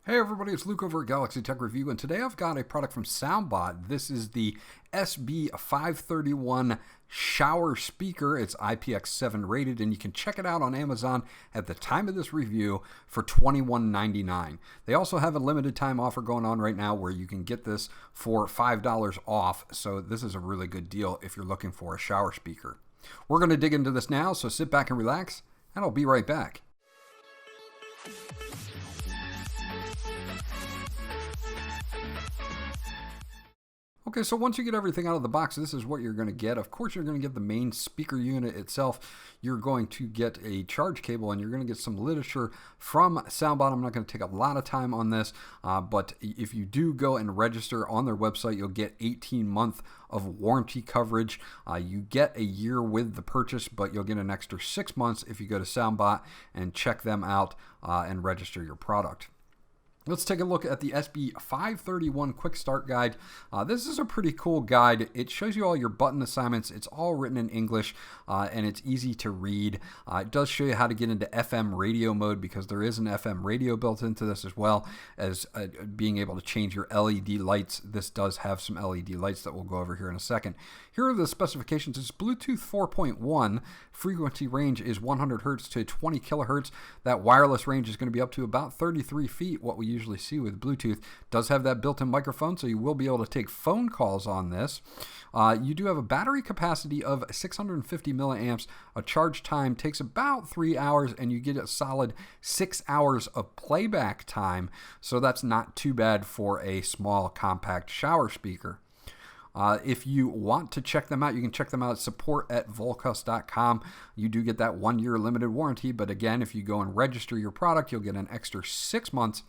Hey everybody, it's Luke over at Galaxy Tech Review, and today I've got a product from Soundbot. This is the SB531 shower speaker. It's IPX7 rated, and you can check it out on Amazon at the time of this review for $21.99. They also have a limited time offer going on right now where you can get this for $5 off, so this is a really good deal if you're looking for a shower speaker. We're going to dig into this now, so sit back and relax, and I'll be right back. Okay, so once you get everything out of the box, this is what you're going to get. Of course, you're going to get the main speaker unit itself. You're going to get a charge cable, and you're going to get some literature from Soundbot. I'm not going to take a lot of time on this, but if you do go and register on their website, you'll get 18 months of warranty coverage. You get a year with the purchase, but you'll get an extra 6 months if you go to Soundbot and check them out and register your product. Let's take a look at the SB531 Quick Start Guide. This is a pretty cool guide. It shows you all your button assignments. It's all written in English, and it's easy to read. It does show you how to get into FM radio mode because there is an FM radio built into this, as well as being able to change your LED lights. This does have some LED lights that we'll go over here in a second. Here are the specifications. It's Bluetooth 4.1. Frequency range is 100 hertz to 20 kilohertz. That wireless range is going to be up to about 33 feet, what we usually see with Bluetooth. Does have that built-in microphone, so you will be able to take phone calls on this. You do have a battery capacity of 650 milliamps. A charge time takes about 3 hours, and you get a solid 6 hours of playback time, so that's not too bad for a small compact shower speaker. If you want to check them out, you can check them out at support@volcus.com. You do get that 1 year limited warranty, but again, if you go and register your product, you'll get an extra 6 months,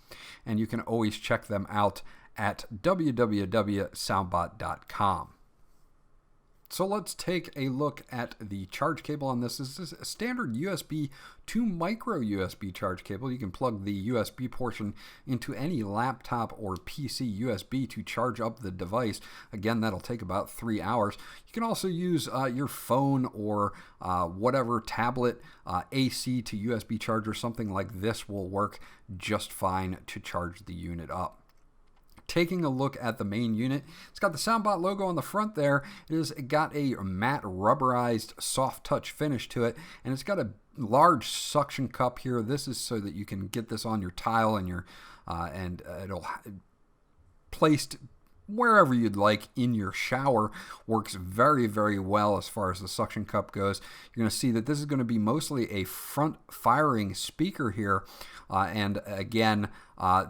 and you can always check them out at www.soundbot.com. So let's take a look at the charge cable on this. This is a standard USB to micro USB charge cable. You can plug the USB portion into any laptop or PC USB to charge up the device. Again, that'll take about 3 hours. You can also use your phone or whatever tablet, AC to USB charger, something like this will work just fine to charge the unit up. Taking a look at the main unit, it's got the Soundbot logo on the front there. It got a matte rubberized soft touch finish to it, and it's got a large suction cup here. This is so that you can get this on your tile and it'll placed wherever you'd like in your shower. Works very, very well as far as the suction cup goes. You're going to see that this is going to be mostly a front firing speaker here, and again,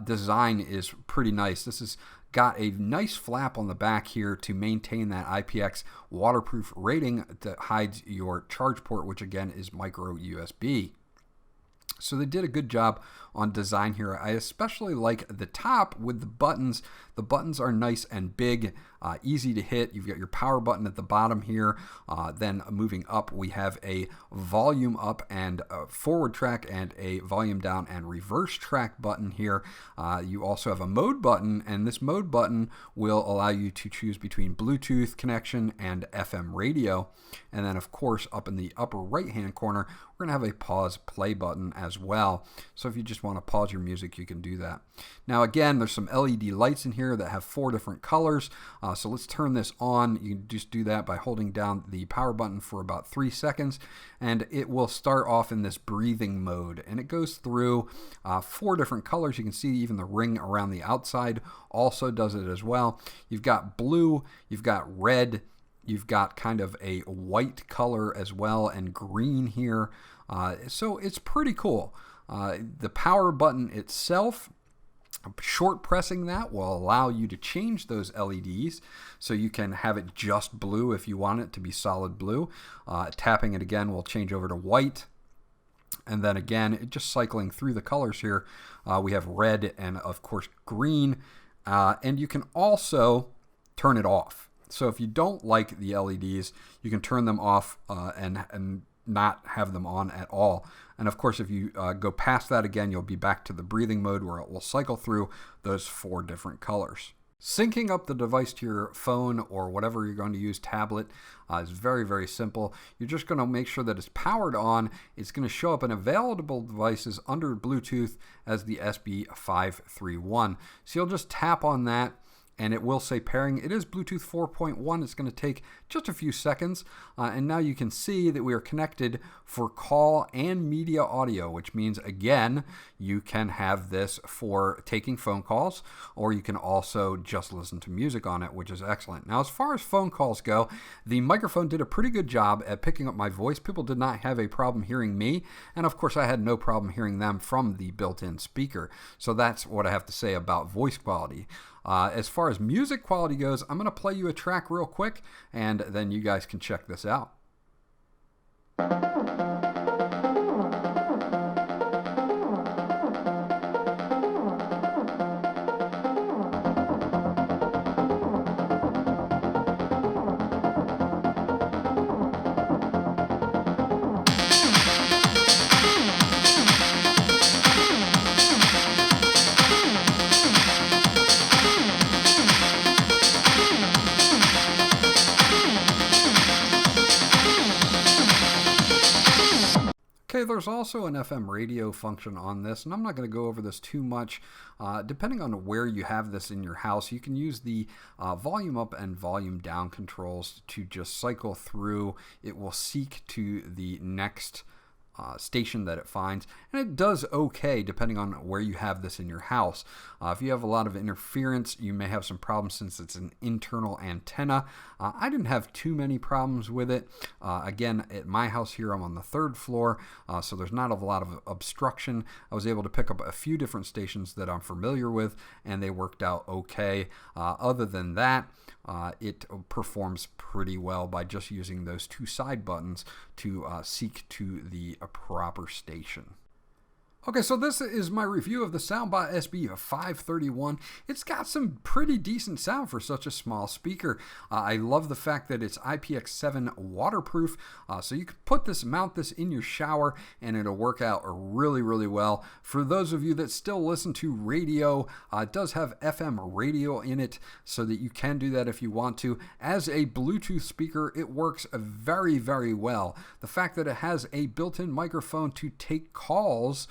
design is pretty nice. This has got a nice flap on the back here to maintain that IPX waterproof rating that hides your charge port, which again is micro USB. So they did a good job on design here. I especially like the top with the buttons. The buttons are nice and big, easy to hit. You've got your power button at the bottom here. Then moving up, we have a volume up and a forward track and a volume down and reverse track button here. You also have a mode button, and this mode button will allow you to choose between Bluetooth connection and FM radio. And then, of course, up in the upper right-hand corner, we're going to have a pause play button as well. So if you just want to pause your music, you can do that. Now, again, there's some LED lights in here that have 4 different colors. So let's turn this on. You can just do that by holding down the power button for about 3 seconds, and it will start off in this breathing mode. And it goes through 4 different colors. You can see even the ring around the outside also does it as well. You've got blue, you've got red, you've got kind of a white color as well, and green here. So it's pretty cool. The power button itself, short pressing that will allow you to change those LEDs, so you can have it just blue if you want it to be solid blue. Tapping it again will change over to white. And then again, just cycling through the colors here, we have red and of course green. And you can also turn it off. So if you don't like the LEDs, you can turn them off and not have them on at all. And of course, if you go past that again, you'll be back to the breathing mode where it will cycle through those 4 different colors. Syncing up the device to your phone or whatever you're going to use, tablet, is very, very simple. You're just going to make sure that it's powered on. It's going to show up in available devices under Bluetooth as the SB531. So you'll just tap on that, and it will say pairing. It is Bluetooth 4.1. It's going to take just a few seconds. And now you can see that we are connected for call and media audio, which means, again, you can have this for taking phone calls, or you can also just listen to music on it, which is excellent. Now, as far as phone calls go, the microphone did a pretty good job at picking up my voice. People did not have a problem hearing me. And of course, I had no problem hearing them from the built-in speaker. So that's what I have to say about voice quality. As far as music quality goes, I'm going to play you a track real quick, and then you guys can check this out. Okay, there's also an FM radio function on this, and I'm not going to go over this too much. Depending on where you have this in your house, you can use the volume up and volume down controls to just cycle through. It will seek to the next station that it finds, and it does okay depending on where you have this in your house. If you have a lot of interference, you may have some problems since it's an internal antenna. I didn't have too many problems with it. Again, at my house here, I'm on the 3rd floor, so there's not a lot of obstruction. I was able to pick up a few different stations that I'm familiar with, and they worked out okay. Other than that, it performs pretty well by just using those 2 side buttons to seek to the proper station. Okay, so this is my review of the Soundbot SB531. It's got some pretty decent sound for such a small speaker. I love the fact that it's IPX7 waterproof, so you can mount this in your shower, and it'll work out really, really well. For those of you that still listen to radio, it does have FM radio in it, so that you can do that if you want to. As a Bluetooth speaker, it works very, very well. The fact that it has a built-in microphone to take calls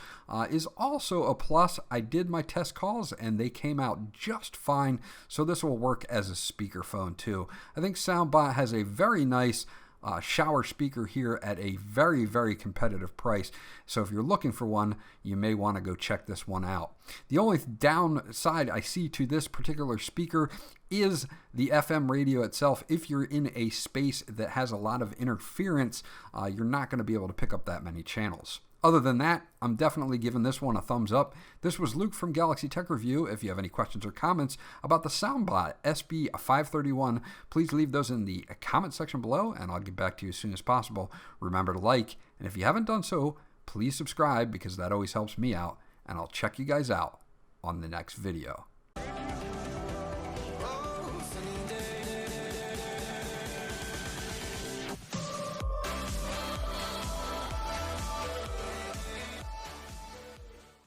is also a plus. I did my test calls and they came out just fine, so this will work as a speakerphone too. I think Soundbot has a very nice shower speaker here at a very, very competitive price. So if you're looking for one, you may want to go check this one out. The only downside I see to this particular speaker is the FM radio itself. If you're in a space that has a lot of interference, you're not going to be able to pick up that many channels. Other than that, I'm definitely giving this one a thumbs up. This was Luke from Galaxy Tech Review. If you have any questions or comments about the Soundbot SB531, please leave those in the comment section below, and I'll get back to you as soon as possible. Remember to like, and if you haven't done so, please subscribe because that always helps me out, and I'll check you guys out on the next video.